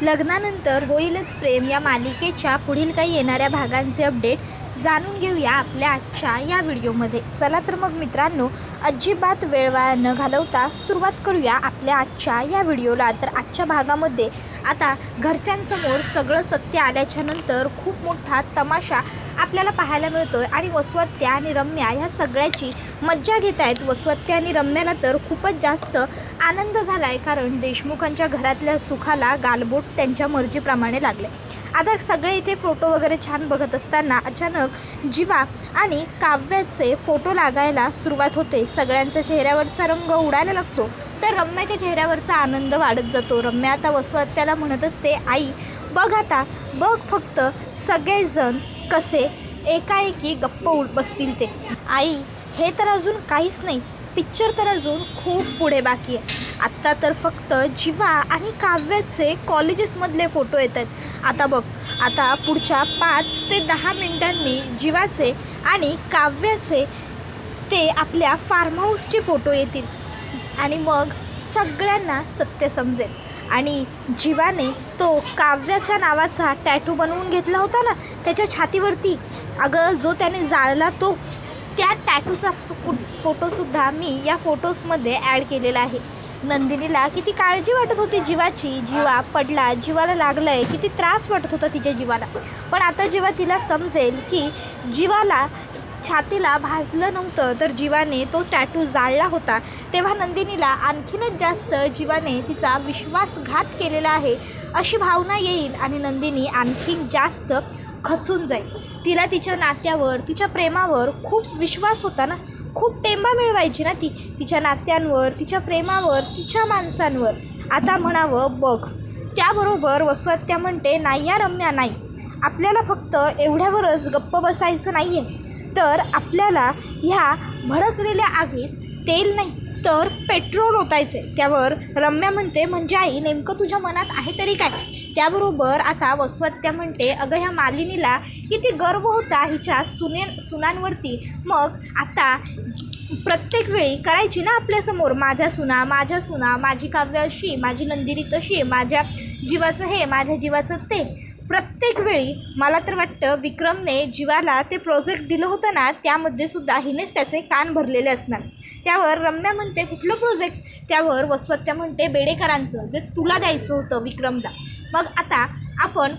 लग्नानंतर होईलच प्रेम या मालिकेच्या पुढील काही येणाऱ्या भागांचे अपडेट जाणून घेऊया आपल्या आजच्या या व्हिडिओमध्ये। चला तर मग मित्रांनो, अजिबात वेळ वाया न घालवता सुरुवात करूया आपल्या आजच्या या व्हिडिओला। तर आजच्या भागामध्ये आता घरच्यांसमोर सगळं सत्य आल्याच्या नंतर खूप मोठा तमाशा आपल्याला पाहायला मिळतोय आणि वसवत्या आणि रम्या ह्या सगळ्याची मज्जा घेत आहेत। वसवत्या आणि रम्याला तर खूपच जास्त आनंद झाला आहे, कारण देशमुखांच्या घरातल्या सुखाला गालबोट त्यांच्या मर्जीप्रमाणे लागले। आता सगळे इथे फोटो वगैरे छान बघत असताना अचानक जीवा आणि काव्याचे फोटो लागायला सुरुवात होते। सगळ्यांच्या चेहऱ्यावरचा रंग उडायला लागतो, तर रम्याच्या चेहऱ्यावरचा आनंद वाढत जातो। रम्या आता वसवत्याला म्हणत असते, आई बघ, आता बघ फक्त सगळेजण कसे एकाएकी गप्प बसतील ते। आई, हे तर अजून काहीच नाही, पिक्चर तर अजून खूप पुढे बाकी आहे। आत्ता तर फक्त जीवा आणि काव्याचे कॉलेजेसमधले फोटो येत आहेत। आता बघ, आता पुढच्या 5 ते 10 मिनिटांनी जीवाचे आणि काव्याचे ते आपल्या फार्म हाऊसचे फोटो येतील आणि मग सगळ्यांना सत्य समजेल। आणि जीवाने तो काव्याच्या नावाचा टॅटू बनवून घेतला होता ना त्याच्या छातीवरती, अगं जो त्याने जाळला तो, त्या टॅटूचा फोटोसुद्धा मी या फोटोजमध्ये ॲड केलेला आहे। नंदिनीला किती काळजी वाटत होती जीवाची, जीवा पडला, जीवाला लागलं आहे, किती त्रास वाटत होता तिच्या जीवाला। पण आता जेव्हा तिला समजेल की जीवाला छातीला भाजलं नव्हतं तर जीवाने तो टॅटू जाळला होता, तेव्हा नंदिनीला आणखीनच जास्त जीवाने तिचा विश्वासघात केलेला आहे अशी भावना येईल आणि नंदिनी आणखीन जास्त खचून जाईल। तिला तिच्या नात्यावर, तिच्या प्रेमावर खूप विश्वास होता ना, खूप टेंबा मिळवायची ना ती तिच्या नात्यांवर, तिच्या प्रेमावर, तिच्या माणसांवर। आता म्हणावं बघ। त्याबरोबर वसवत्या म्हणते, नाही या रम्या, नाही, आपल्याला फक्त एवढ्यावरच गप्प बसायचं नाही आहे, तर आपल्याला ह्या भडकलेल्या आगीत तेल नाही तर पेट्रोल ओतायचे। त्यावर रम्या म्हणते, म्हणजे आई नेमकं तुझ्या मनात आहे तरी काय? त्याबरोबर आता वसवत्या म्हणते, अगं ह्या मालिनीला किती गर्व होता हिच्या सुनांवरती, मग आता प्रत्येक वेळी करायची ना आपल्यासमोर, माझ्या सुना, माझी काव्य अशी, माझी नंदिनी तशी, माझ्या जीवाचं हे, माझ्या जीवाचं ते। प्रत्येक वेळी मला तर वाटतं विक्रमने जीवाला ते प्रोजेक्ट दिलं होतं ना, त्यामध्ये सुद्धा हिनेच त्याचे कान भरलेले असणार। त्यावर रम्या म्हणते, कुठलं प्रोजेक्ट? त्यावर वसवत्या म्हणते, बेडेकरांचं, जे तुला द्यायचं होतं विक्रमला। मग आता आपण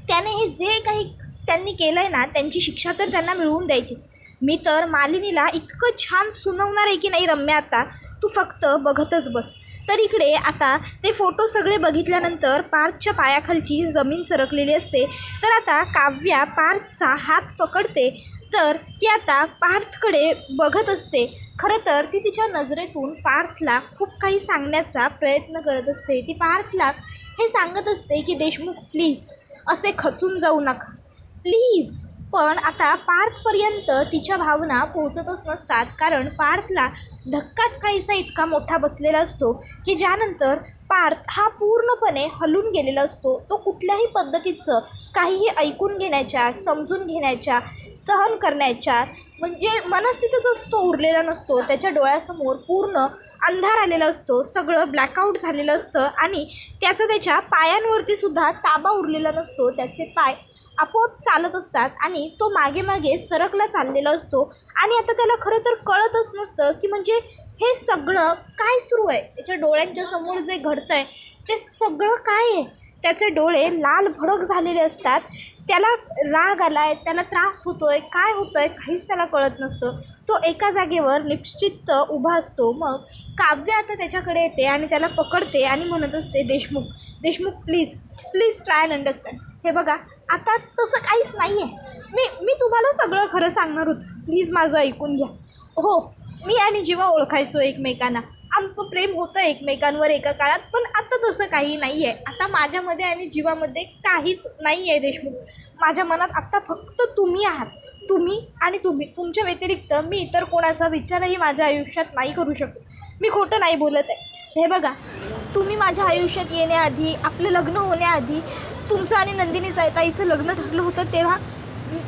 त्याने हे जे काही त्यांनी केलं आहे ना, त्यांची शिक्षा तर त्यांना मिळवून द्यायचीच। मी तर मालिनीला इतकं छान सुनवणार आहे की नाही रम्या, आता तू फक्त बघतच बस। तर इकडे आता ते फोटो सगळे बघितल्यानंतर पार्थच्या पायाखालची जमीन सरकलेली असते। तर आता काव्या पार्थचा हात पकडते, तर ती आता पार्थकडे बघत असते। खरं तर ती तिच्या नजरेतून पार्थला खूप काही सांगण्याचा प्रयत्न करत असते। ती पार्थला हे सांगत असते की देशमुख प्लीज असे खचून जाऊ नका, प्लीज। पण आता पार्थपर्यंत तिच्या भावना पोहोचतच नसतात, कारण पार्थला धक्काच काहीसा इतका मोठा बसलेला असतो की ज्यानंतर पार्थ हा पूर्णपणे हलून गेलेला असतो। तो कुठल्याही पद्धतीचं काहीही ऐकून घेण्याच्या, समजून घेण्याच्या, सहन करण्याच्या म्हणजे मनस्थितीतच तो उरलेला नसतो। त्याच्या डोळ्यासमोर पूर्ण अंधार आलेला असतो, सगळं ब्लॅकआउट झालेलं असतं आणि त्याच्या पायांवरती सुद्धा ताबा उरलेला नसतो। त्याचे पाय आपोआप चालत असतात आणि तो मागे मागे सरकला चाललेला असतो आणि आता त्याला खरं तर कळतच नसतं की म्हणजे हे सगळं काय सुरू आहे। त्याच्या डोळ्यांच्या समोर जे घडतं आहे ते सगळं काय आहे। त्याचे डोळे लाल भडक झालेले असतात, त्याला राग आला आहे, त्याला त्रास होतो आहे, काय होतं आहे काहीच त्याला कळत नसतं। तो एका जागेवर निश्चित उभा असतो। मग काव्य आता त्याच्याकडे येते आणि त्याला पकडते आणि म्हणत असते, Deshmukh please try and understand. हे बघा, आता तसं काहीच नाही आहे, मी तुम्हाला सगळं खरं सांगणार होतं, प्लीज माझं ऐकून घ्या। हो, मी आणि जीवा ओळखायचो एकमेकांना, आमचं प्रेम होतं एकमेकांवर एका काळात, पण आता तसं काही नाही आहे। आता माझ्यामध्ये आणि जीवामध्ये काहीच नाही आहे देशमुख, माझ्या मनात आत्ता फक्त तुम्ही आहात, तुम्ही आणि तुम्ही, तुमच्या व्यतिरिक्त मी इतर कोणाचा विचारही माझ्या आयुष्यात नाही करू शकत। मी खोटं नाही बोलत आहे। हे बघा, तुम्ही माझ्या आयुष्यात येण्याआधी, आपलं लग्न होण्याआधी, तुमचं आणि नंदिनी ताईचं लग्न ठरलं होतं, तेव्हा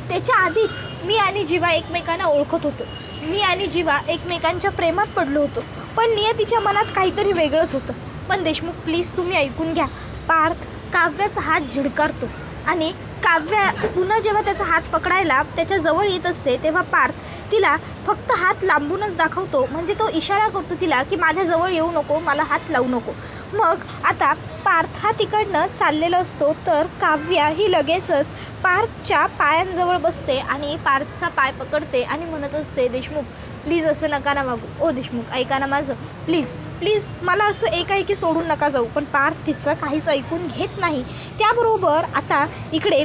त्याच्या आधीच मी आणि जीवा एकमेकांना ओळखत होतो, मी आणि जीवा एकमेकांच्या प्रेमात पडलो होतो, पण नियतीच्या मनात काहीतरी वेगळंच होतं। पण देशमुख प्लीज तुम्ही ऐकून घ्या, पार्थ काव्याचा हात झिडकारतो आणि काव्या पुन्हा जेव्हा त्याचा हात पकडायला त्याच्या जवळ येत असते तेव्हा पार्थ तिला फक्त हात लांबूनच दाखवतो, म्हणजे तो इशारा करतो तिला की माझ्याजवळ येऊ नको, मला हात लावू नको. मग आता पार्थ हा तिकडनं चाललेला असतो तर काव्या ही लगेचच पार्थच्या पायांजवळ बसते आणि पार्थचा पाय पकडते आणि म्हणत असते, देशमुख प्लीज असं नका ना वागू, ओ देशमुख ऐका ना माझं, प्लीज प्लीज मला असं एकाएकी सोडून नका जाऊ. पण पार्थ तिचं काहीच ऐकून घेत नाही. त्याबरोबर आता इकडे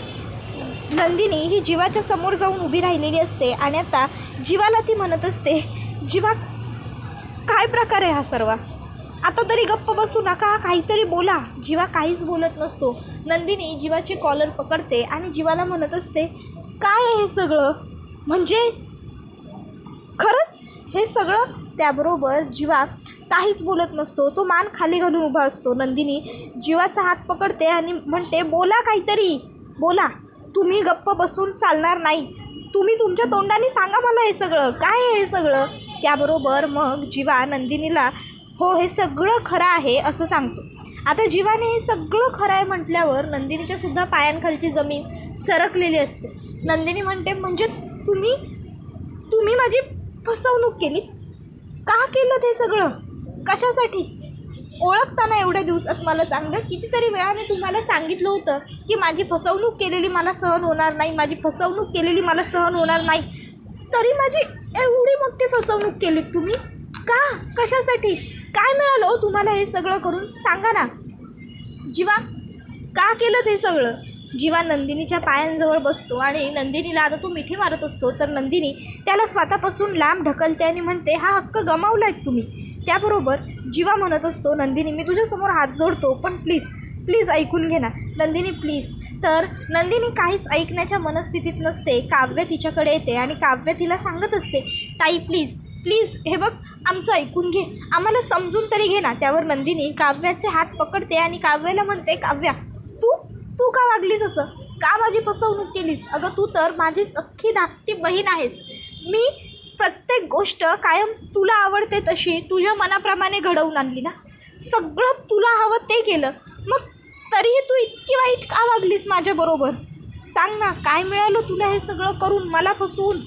नंदिनी ही जीवाच्या समोर जाऊन उभी राहिलेली असते आणि आता जीवाला ती म्हणत असते, जीवा काय प्रकार आहे हा सर्व, आता तरी गप्प बसू नका, काहीतरी बोला. जीवा काहीच बोलत नसतो. नंदिनी जीवाची कॉलर पकडते आणि जीवाला म्हणत असते, काय आहे हे सगळं, म्हणजे खरंच हे सगळं. त्याबरोबर जीवा काहीच बोलत नसतो, तो मान खाली घालून उभा असतो. नंदिनी जीवाचा हात पकडते आणि म्हणते, बोला काहीतरी बोला, तुम्ही गप्प बसून चालणार नाही, तुम्ही तुमच्या तोंडाने सांगा मला हे सगळं काय आहे हे सगळं. त्याबरोबर मग जीवा नंदिनीला हो हे सगळं खरं आहे असं सांगतो. आता जीवाने हे सगळं खरं आहे म्हटल्यावर नंदिनीच्या सुद्धा पायांखालची जमीन सरकलेली असते. नंदिनी म्हणते, म्हणजे तुम्ही माझी फसवणूक केली, का केलं ते सगळं, कशासाठी? ओळखताना एवढ्या दिवसात मला चांगलं कितीतरी वेळाने तुम्हाला सांगितलं होतं की माझी फसवणूक केलेली मला सहन होणार नाही, माझी फसवणूक केलेली मला सहन होणार नाही, तरी माझी एवढी मोठी फसवणूक केली तुम्ही का, कशासाठी, काय मिळालं हो तुम्हाला हे सगळं करून, सांगा ना. जीवा का केलं ते सगळं? जीवा नंदिनीच्या पायांजवळ बसतो आणि नंदिनीला आता तो मिठी मारत असतो तर नंदिनी त्याला स्वतःपासून लांब ढकलते आणि म्हणते, हा हक्क गमावला आहेत तुम्ही. त्याबरोबर जीवा म्हणत असतो, नंदिनी मी तुझ्यासमोर हात जोडतो, पण प्लीज प्लीज ऐकून घे ना नंदिनी प्लीज. तर नंदिनी काहीच ऐकण्याच्या मनस्थितीत नसते. काव्य तिच्याकडे येते आणि काव्य तिला सांगत असते, ताई प्लीज प्लीज हे बघ आमचं ऐकून घे, आम्हाला समजून तरी घे ना. त्यावर नंदिनी काव्याचे हात पकडते आणि काव्याला म्हणते, काव्या तू का वागलीस असं, का माझी फसवणूक केलीस? अगं तू तर माझी सख्खी धाकटी बहीण आहेस, मी प्रत्येक गोष्ट कायम तुला आवडते तशी तुझ्या मनाप्रमाणे घडवून आणली ना, सगळं तुला हवं ते केलं, मग तरीही तू इतकी वाईट का वागलीस माझ्याबरोबर, सांग ना काय मिळालं तुला हे सगळं करून, मला फसवून.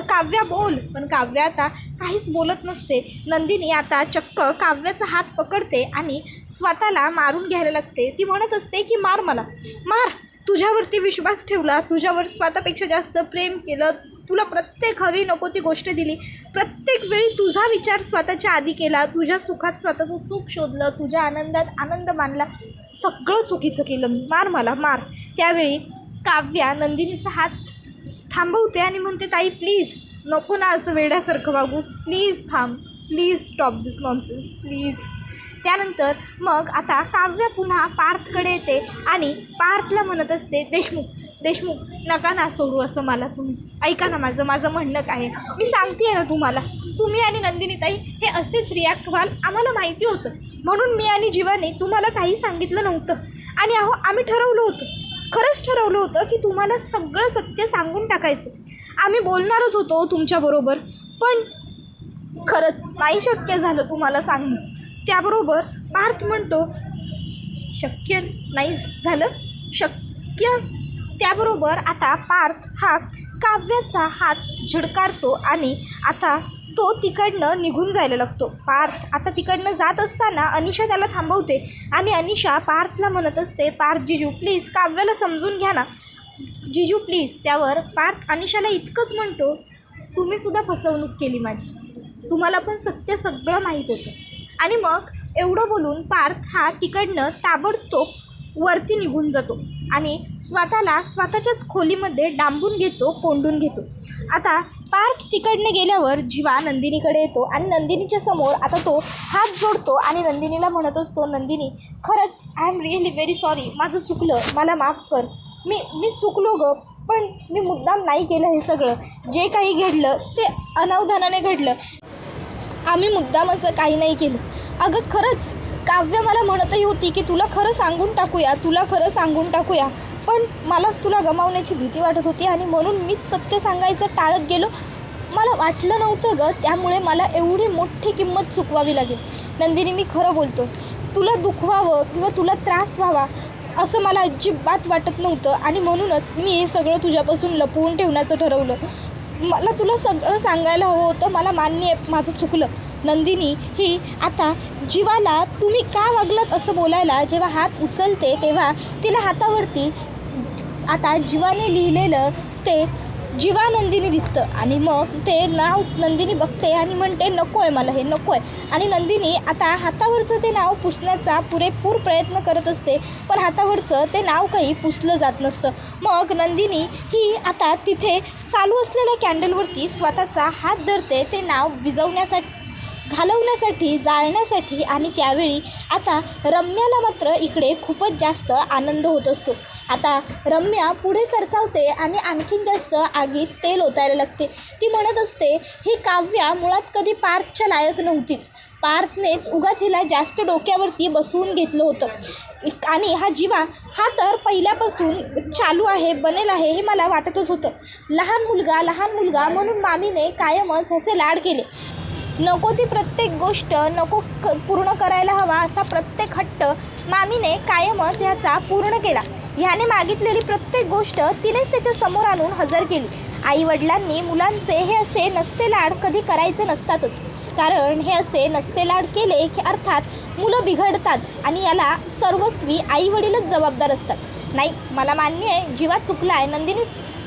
काव्या बोल. पण काव्या आता काहीच बोलत नसते. नंदिनी आता चक्क काव्याचा हात पकडते आणि स्वतःला मारून घ्यायला लागते. ती म्हणत असते की मार मला, मार, तुझ्यावरती विश्वास ठेवला, तुझ्यावर स्वतःपेक्षा जास्त प्रेम केलं, तुला प्रत्येक हवी नको ती गोष्ट दिली, प्रत्येक वेळी तुझा विचार स्वतःच्या आधी केला, तुझ्या सुखात स्वतःचं सुख शोधलं, तुझ्या आनंदात आनंद मानला, सगळं चुकीचं केलं, मार मला मार. त्यावेळी काव्या नंदिनीचा हात थांबवते आणि म्हणते, ताई प्लीज नको ना असं वेड्यासारखं वागू, प्लीज थांब, please stop this nonsense please. त्यानंतर मग आता काव्य पुन्हा पार्थकडे येते आणि पार्थला म्हणत असते, देशमुख नका ना सोडू असं मला, तुम्ही ऐका ना माझं म्हणणं काय आहे, मी सांगते आहे ना तुम्हाला, तुम्ही आणि नंदिनीताई हे असेच रिॲक्ट व्हाल आम्हाला माहिती होतं, म्हणून मी आणि जीवाने तुम्हाला काही सांगितलं नव्हतं. आणि अहो आम्ही खरंच ठरवलं होतं की तुम्हाला सगळं सत्य सांगून टाकायचं, आम्ही बोलणारच होतो तुमच्याबरोबर, पण खरंच नाही शक्य झालं तुम्हाला सांगणं. त्याबरोबर पार्थ म्हणतो, शक्य नाही झालं शक्य. त्याबरोबर आता पार्थ हा काव्याचा हात झिडकारतो आणि आता तो तिकडनं निघून जायला लागतो. पार्थ आता तिकडनं जात असताना अनिशा त्याला थांबवते आणि अनिशा पार्थला म्हणत असते, पार्थ जीजू प्लीज काव्याला समजून घ्या ना जीजू प्लीज. त्यावर पार्थ अनिशाला इतकंच म्हणतो, तुम्हीसुद्धा फसवणूक केली माझी, तुम्हाला पण सत्य सगळं माहीत होतं. आणि मग एवढं बोलून पार्थ हा तिकडनं ताबडतोब वरती निघून जातो आणि स्वतःला स्वतःच्याच खोलीमध्ये डांबून घेतो, कोंडून घेतो. आता पार्थ तिकडनं गेल्यावर जीवा नंदिनीकडे येतो आणि नंदिनीच्या समोर आता तो हात जोडतो आणि नंदिनीला म्हणत असतो, नंदिनी खरंच I am really very sorry, माझं चुकलं, मला माफ कर, मी चुकलो गं, पण मी मुद्दाम नाही केलं, हे सगळं जे काही घडलं ते अनावधानाने घडलं, आम्ही मुद्दाम असं काही नाही केलं. अगं खरंच काव्य मला म्हणतही होती की तुला खरं सांगून टाकूया, पण मलाच तुला गमावण्याची भीती वाटत होती आणि म्हणून मीच सत्य सांगायचं टाळत गेलो, मला वाटलं नव्हतं गं, त्यामुळे मला एवढी मोठी किंमत चुकवावी लागेल. नंदिनी मी खरं बोलतो, तुला दुखवावं किंवा तुला त्रास व्हावा असं मला अजिबात वाटत नव्हतं आणि म्हणूनच मी हे सगळं तुझ्यापासून लपवून ठेवण्याचं ठरवलं. मला तुला सगळं सांगायला हवं होतं. मला मान्य आहे माझं चुकलं. नंदिनी ही आता जीवाला तुम्ही का वागलात असं बोलायला जेव्हा हात उचलते तेव्हा तिला हातावरती आता जीवाने लिहिलेलं ते जीवा नंदिनी दिसतं आणि मग ते नाव नंदिनी बघते आणि म्हणते नको आहे मला, हे नको आहे. आणि नंदिनी आता हातावरचं ते नाव पुसण्याचा पुरेपूर प्रयत्न करत असते, पण हातावरचं ते नाव काही पुसलं जात नसतं. मग नंदिनी ही आता तिथे चालू असलेल्या कॅन्डलवरती स्वतःचा हात धरते ते नाव विझवण्यासाठी, घालवण्यासाठी, जाळण्यासाठी. आणि त्यावेळी आता रम्याला मात्र इकडे खूपच जास्त आनंद होत असतो. आता रम्या पुढे सरसावते आणि आणखीन जास्त आगीत तेल ओतायला लागते. ती म्हणत असते ही काव्या मुळात कधी पार्थच्या लायक नव्हतीच. पार्थनेच उगाच हिला जास्त डोक्यावरती बसवून घेतलं होतं आणि हा जीवा हा तर पहिल्यापासून चालू आहे, बनेल आहे हे मला वाटतच होतं. लहान मुलगा म्हणून मामीने कायमच ह्याचे लाड केले. नको ती प्रत्येक गोष्ट नको पूर्ण करायला हवा असा प्रत्येक हट्ट मामीने कायमच ह्याचा पूर्ण केला. ह्याने मागितलेली प्रत्येक गोष्ट तिनेच त्याच्या समोर आणून हजर केली. आईवडिलांनी मुलांचे हे असे नसते लाड कधी करायचे नसतातच, कारण हे असे नसते लाड केले की अर्थात मुलं बिघडतात आणि याला सर्वस्वी आईवडीलच जबाबदार असतात. नाही, मला मान्य आहे जीवा चुकला आहे, नंदिनी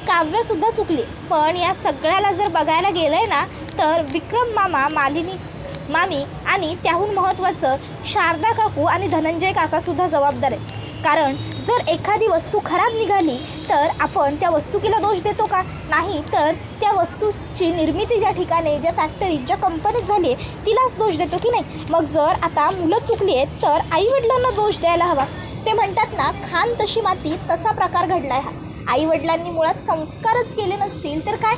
काव्यसुद्धा चुकली, पण या सगळ्याला जर बघायला गेलं आहे ना तर विक्रम मामा, मालिनी मामी आणि त्याहून महत्त्वाचं शारदा काकू आणि धनंजय काकासुद्धा जबाबदार आहे. कारण जर एखादी वस्तू खराब निघाली तर आपण त्या वस्तुकीला दोष देतो का? नाही, तर त्या वस्तूची निर्मिती ज्या ठिकाणी, ज्या फॅक्टरीत, ज्या कंपनीत झाली आहे तिलाच दोष देतो की नाही? मग जर आता मुलं चुकली आहेत तर आईवडिलांना दोष द्यायला हवा. ते म्हणतात ना, खान तशी माती तसा प्रकार घडला आहे हा. आईवडिलांनी मुळात संस्कारच केले नसतील तर काय,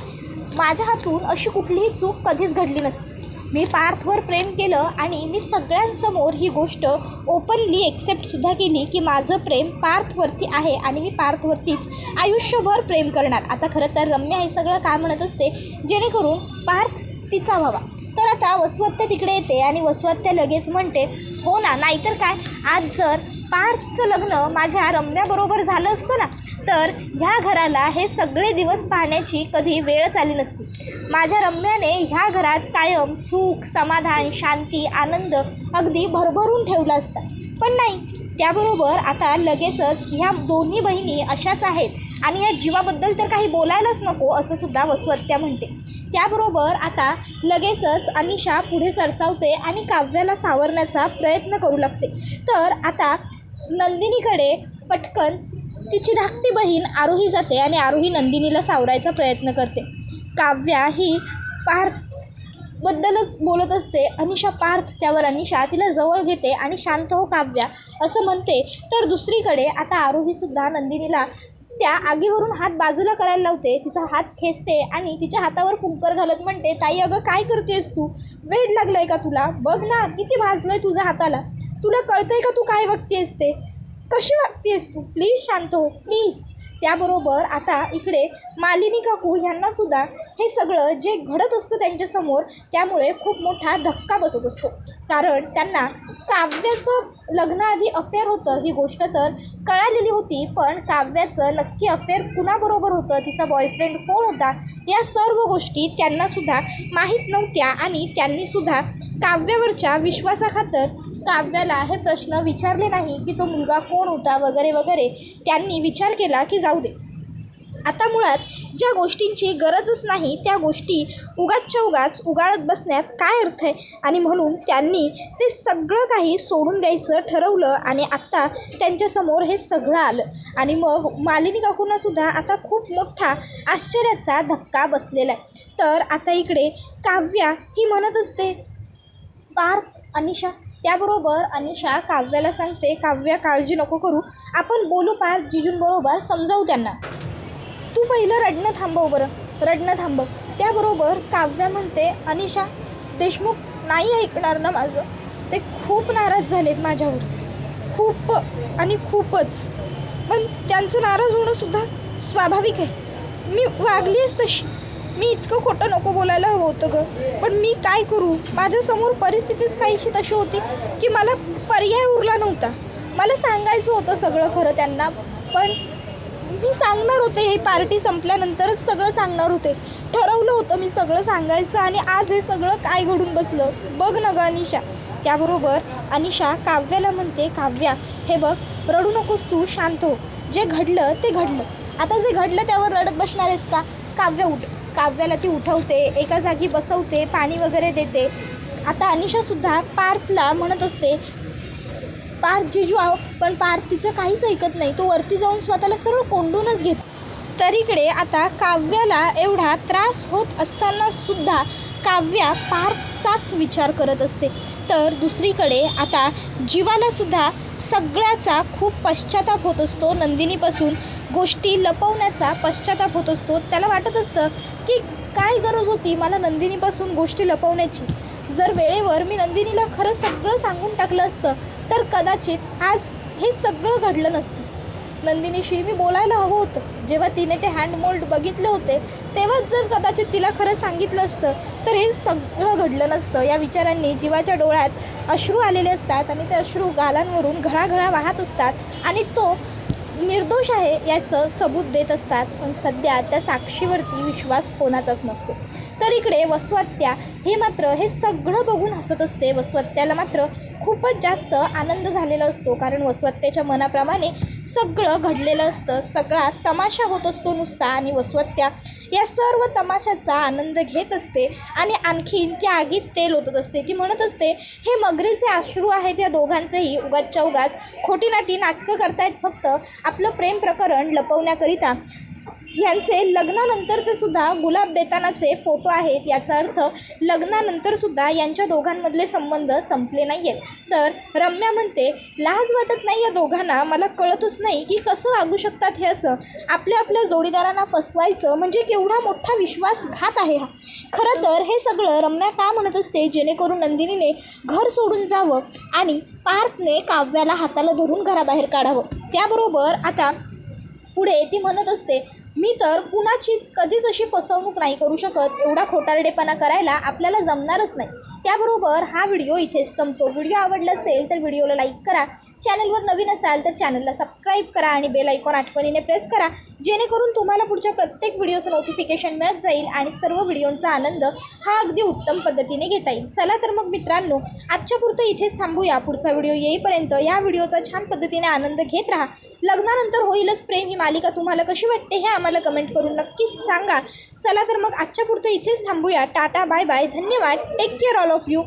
माझ्या हातून अशी कुठलीही चूक कधीच घडली नसती. मी पार्थवर प्रेम केलं आणि मी सगळ्यांसमोर ही गोष्ट ओपनली एक्सेप्टसुद्धा केली की माझं प्रेम पार्थवरती आहे आणि मी पार्थवरतीच आयुष्यभर प्रेम करणार. आता खरं तर रम्या हे सगळं काय म्हणत असते जेणेकरून पार्थ तिचा व्हावा. तर आता वसुहत्या तिकडे येते आणि वसुहत्या लगेच म्हणते हो ना, नाहीतर काय, आज जर पार्थचं लग्न माझ्या रम्याबरोबर झालं असतं ना तर ह्या घराला हे सगळे दिवस पाहण्याची कधी वेळच आली नसती. माझ्या रम्याने ह्या घरात कायम सुख, समाधान, शांती, आनंद अगदी भरभरून ठेवला असता. पण नाही, त्याबरोबर आता लगेचच ह्या दोन्ही बहिणी अशाच आहेत आणि या जीवाबद्दल तर काही बोलायलाच नको असं सुद्धा वसुहत्या म्हणते. त्याबरोबर आता लगेचच अनिशा पुढे सरसावते आणि काव्याला सावरण्याचा प्रयत्न करू लागते. तर आता नंदिनीकडे पटकन तिची धाकटी बहीण आरोही जाते आणि आरोही नंदिनीला सावरायचा प्रयत्न करते. काव्या ही पार्थबद्दलच बोलत असते. अनिशा पार्थ, त्यावर अनिशा तिला जवळ घेते आणि शांत हो काव्या असं म्हणते. तर दुसरीकडे आता आरोहीसुद्धा नंदिनीला त्या आगीवरून हात बाजूला करायला लावते, तिचा हात खेचते आणि तिच्या हातावर फुंकर घालत म्हणते ताई अगं काय करतेस तू, वेड लागलं आहे का तुला, बघ ना किती भाजलं आहे तुझ्या हाताला, तुला कळतं आहे का तू काय वागतेस ते, कशी वागतेस तू, प्लीज शांत हो प्लीज. त्याबरोबर आता इकडे मालिनी काकू ह्यांनासुद्धा हे सगळं जे घडत असतं त्यांच्यासमोर त्यामुळे खूप मोठा धक्का बसत असतो. कारण त्यांना काव्याचं लग्नाआधी अफेअर होतं ही गोष्ट तर कळालेली होती, पण काव्याचं नक्की अफेअर कुणाबरोबर होतं, तिचा बॉयफ्रेंड कोण होता, या सर्व गोष्टी त्यांनासुद्धा माहीत नव्हत्या. आणि त्यांनीसुद्धा काव्यावरच्या विश्वासाखातर काव्याला हे प्रश्न विचारले नाही की तो मुलगा कोण होता वगैरे वगैरे. त्यांनी विचार केला की जाऊ दे, आता मुळात ज्या गोष्टींची गरजच नाही त्या गोष्टी उगाचच्या उगाच उगाळत बसण्यात काय अर्थ आहे. आणि म्हणून त्यांनी ते सगळं काही सोडून द्यायचं ठरवलं आणि आत्ता त्यांच्यासमोर हे सगळं आलं. आणि मग मालिनी काकूंनासुद्धा आता खूप मोठा आश्चर्याचा धक्का बसलेला आहे. तर आता इकडे काव्या ही म्हणत असते पार्थ, अनिशा. त्याबरोबर अनिशा काव्याला सांगते काव्या काळजी नको करू, आपण बोलू पार्थ जिजूंबरोबर, समजावू त्यांना, तू पहिलं रडणं थांबव, बरं रडणं थांबव. त्याबरोबर काव्या म्हणते अनिशा देशमुख नाही ऐकणार ना माझं, ते खूप नाराज झालेत माझ्यावर, खूप आणि खूपच, पण त्यांचं नाराज होणंसुद्धा स्वाभाविक आहे. मी वागलीच तशी, मी इतकं खोटं नको बोलायला हवं होतं गं, पण मी काय करू, माझ्यासमोर परिस्थितीच काहीशी तशी होती की मला पर्याय उरला नव्हता. मला सांगायचं होतं सगळं खरं त्यांना, पण मी सांगणार होते, ही पार्टी संपल्यानंतरच सगळं सांगणार होते. ठरवलं होतं मी सगळं सांगायचं आणि आज हे सगळं काय घडून बसलं बघ ना गं अनिशा. त्याबरोबर अनिशा काव्याला म्हणते, काव्या हे बघ, रडू नकोस तू, शांत हो. जे घडलं ते घडलं. आता जे घडलं त्यावर रडत बसणार आहेस का? काव्या उठ. काव्याला ती उठवते, एका जागी बसवते, पाणी वगैरे देते. आता अनिशासुद्धा पार्थला म्हणत असते, पार्थ जिजू आहो, पण पार्थ तिचं काहीच ऐकत नाही. तो वरती जाऊन स्वतःला सरळ कोंडूनच घेतो. तर इकडे आता काव्याला एवढा त्रास होत असतानासुद्धा काव्या पार्थचाच विचार करत असते. तर दुसरीकडे आता जीवालासुद्धा सगळ्याचा खूप पश्चाताप होत असतो. नंदिनीपासून गोष्टी लपवण्याचा पश्चाताप होत असतो. त्याला वाटत असतं की काय गरज होती मला नंदिनीपासून गोष्टी लपवण्याची. जर वेळेवर मी नंदिनीला खरं सगळं सांगून टाकलं असतं तर कदाचित आज हे सगळं घडलं नसतं. नंदिनीशी मी बोलायला हवं होतं. जेव्हा तिने ते हँडमोल्ड बघितले होते तेव्हाच जर कदाचित तिला खरं सांगितलं असतं तर हे सगळं घडलं नसतं. या विचारांनी जीवाच्या डोळ्यात अश्रू आलेले असतात आणि ते अश्रू गालांवरून घळाघळा वाहत असतात आणि तो निर्दोष आहे याचं सबूत देत असतात. पण सध्या त्या साक्षीवरती विश्वास कोणाचाच नसतो. तर इकडे वसुहत्या हे मात्र हे सगळं बघून हसत असते. वसुहत्याला मात्र खूपच जास्त आनंद झालेला असतो, कारण वसुहत्याच्या मनाप्रमाणे सगळं घडलेलं असतं. सगळा तमाशा होत असतो नुसता आणि वसुहत्या या सर्व तमाशाचा आनंद घेत असते आणि आणखीन त्या आगीत तेल ओतत असते. ती म्हणत असते, हे मगरीचे अश्रू आहेत या दोघांचेही, उगाचच्या उगाच खोटीनाटी नाटकं करतायत फक्त आपलं प्रेम प्रकरण लपवण्याकरिता. यांचे लग्नानंतरचे सुद्धा गुलाब देतानाचे फोटो आहेत. याचा अर्थ लग्नानंतरसुद्धा यांच्या दोघांमधले संबंध संपले नाही आहेत. तर रम्या म्हणते, लाज वाटत नाही या दोघांना? मला कळतच नाही की कसं वागू शकतात हे असं. आपल्या जोडीदारांना फसवायचं म्हणजे केवढा मोठा विश्वासघात आहे हा. खरं तर हे सगळं रम्या का म्हणत असते, जेणेकरून नंदिनीने घर सोडून जावं आणि पार्थने काव्याला हाताला धरून घराबाहेर काढावं. त्याबरोबर आता पुढे ती म्हणत असते, मी तर कुणाचीच कधीच अशी फसवणूक नाही करू शकत. एवढा खोटारडेपणा करायला आपल्याला जमणारच नाही. त्याबरोबर हा व्हिडिओ इथेच संपतो. व्हिडिओ आवडला असेल तर व्हिडिओला लाईक करा. चॅनलवर नवीन असाल तर चॅनलला सबस्क्राईब करा आणि बेल आयकॉन आठवणीने प्रेस करा, जेणेकरून तुम्हाला पुढच्या प्रत्येक व्हिडिओचं नोटिफिकेशन मिळत जाईल आणि सर्व व्हिडिओंचा आनंद हा अगदी उत्तम पद्धतीने घेता येईल. चला तर मग मित्रांनो, आजच्या पुरतं इथेच थांबूया. पुढचा व्हिडिओ येईपर्यंत या व्हिडिओचा छान पद्धतीने आनंद घेत राहा. लग्नानंतर होईलच प्रेम ही मालिका तुम्हाला कशी वाटते हे आम्हाला कमेंट करून नक्कीच सांगा. चला तर मग आजच्या पुरतं इथेच थांबूया. टाटा, बाय बाय, धन्यवाद, take care all of you.